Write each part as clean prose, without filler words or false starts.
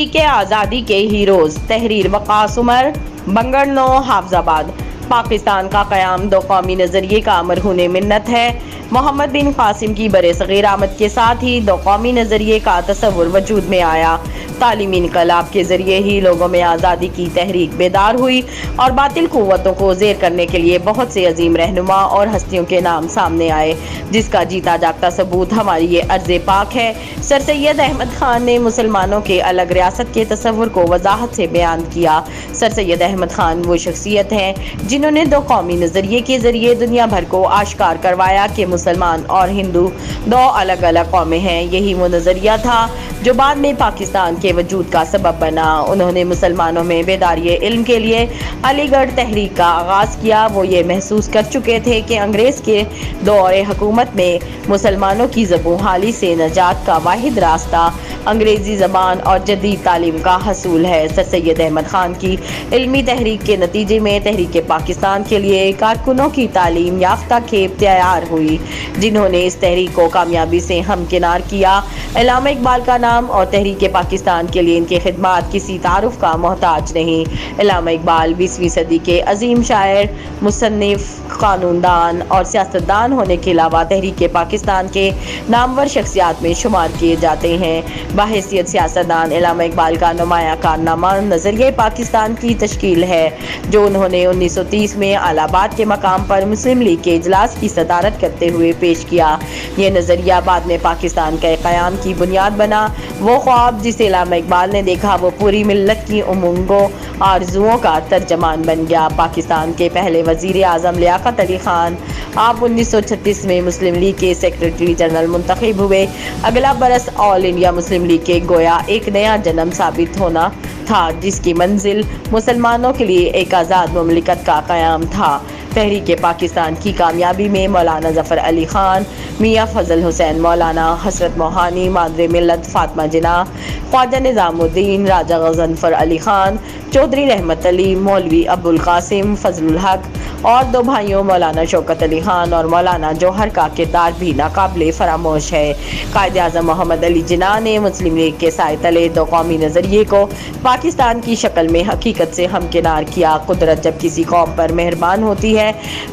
تحریک آزادی کے ہیروز تحریر وقاص عمر بنگرنو حافظ آباد۔ پاکستان کا قیام دو قومی نظریے کا مرہون منت ہے۔ محمد بن قاسم کی برصغیر آمد کے ساتھ ہی دو قومی نظریے کا تصور وجود میں آیا۔ تعلیمی انقلاب کے ذریعے ہی لوگوں میں آزادی کی تحریک بیدار ہوئی اور باطل قوتوں کو زیر کرنے کے لیے بہت سے عظیم رہنما اور ہستیوں کے نام سامنے آئے، جس کا جیتا جاگتا ثبوت ہماری یہ ارض پاک ہے۔ سر سید احمد خان نے مسلمانوں کے الگ ریاست کے تصور کو وضاحت سے بیان کیا۔ سر سید احمد خان وہ شخصیت ہیں جنہوں نے دو قومی نظریے کے ذریعے دنیا بھر کو آشکار کروایا کہ مسلمان اور ہندو دو الگ الگ قومیں ہیں۔ یہی وہ نظریہ تھا جو بعد میں پاکستان کے وجود کا سبب بنا۔ انہوں نے مسلمانوں میں بیداری علم کے لیے علی گڑھ تحریک کا آغاز کیا۔ وہ یہ محسوس کر چکے تھے کہ انگریز کے دور حکومت میں مسلمانوں کی زبوں حالی سے نجات کا واحد راستہ انگریزی زبان اور جدید تعلیم کا حصول ہے۔ سر سید احمد خان کی علمی تحریک کے نتیجے میں تحریک پاکستان کے لیے کارکنوں کی تعلیم یافتہ کھیپ تیار ہوئی، جنہوں نے اس تحریک کو کامیابی سے ہمکنار کیا۔ علامہ اقبال کا نام اور تحریک پاکستان کے لیے ان کی خدمات کسی تعارف کا محتاج نہیں۔ علامہ اقبال 20ویں صدی کے عظیم شاعر، مصنف، قانون دان اور سیاستدان ہونے کے علاوہ تحریک پاکستان کے نامور شخصیات میں شمار کیے جاتے ہیں۔ بحیثیت سیاستدان علامہ اقبال کا نمایاں کارنامہ نظریہ پاکستان کی تشکیل ہے، جو انہوں نے 1930 میں الہ آباد کے مقام پر مسلم لیگ کے اجلاس کی صدارت کرتے ہوئے پیش کیا۔ یہ نظریہ بعد میں پاکستان کے قیام کی بنیاد بنا۔ وہ خواب جسے علامہ اقبال نے دیکھا وہ پوری ملت کی امنگوں آرزوؤں کا ترجمان بن گیا۔ پاکستان کے پہلے وزیر اعظم لیاقت علی خان، آپ 1936 میں مسلم لیگ کے سیکرٹری جنرل منتخب ہوئے۔ اگلا برس آل انڈیا مسلم لیگ کے گویا ایک نیا جنم ثابت ہونا تھا، جس کی منزل مسلمانوں کے لیے ایک آزاد مملکت کا قیام تھا۔ تحریک پاکستان کی کامیابی میں مولانا ظفر علی خان، میاں فضل حسین مولانا، حسرت موہانی، مادر ملت فاطمہ جناح، خواجہ نظام الدین، راجہ غضنفر علی خان، چودھری رحمت علی، مولوی ابو القاسم فضل الحق اور دو بھائیوں مولانا شوکت علی خان اور مولانا جوہر کا کردار بھی ناقابل فراموش ہے۔ قائد اعظم محمد علی جناح نے مسلم لیگ کے سائے تلے دو قومی نظریے کو پاکستان کی شکل میں حقیقت سے ہمکنار کیا۔ قدرت جب کسی قوم پر مہربان ہوتی ہے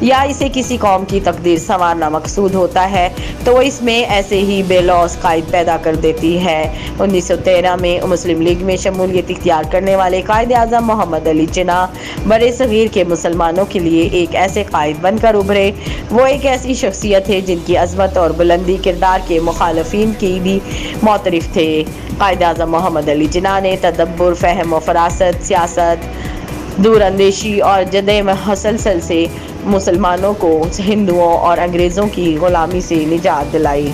یا اسے کسی قوم کی تقدیر سنوارنا مقصود ہوتا ہے تو وہ اس میں ایسے ہی بے لوث قائد پیدا کر دیتی ہے۔ 1913 میں مسلم لیگ میں شمولیت اختیار کرنے والے قائد اعظم محمد علی جناح برصغیر کے مسلمانوں کے لیے ایک ایسے قائد بن کر ابھرے۔ وہ ایک ایسی شخصیت ہے جن کی عظمت اور بلندی کردار کے مخالفین کی بھی معترف تھے۔ قائد اعظم محمد علی جناح نے تدبر، فہم و فراست، سیاست، دور اندیشی اور جد مسلسل سے مسلمانوں کو ہندوؤں اور انگریزوں کی غلامی سے نجات دلائی۔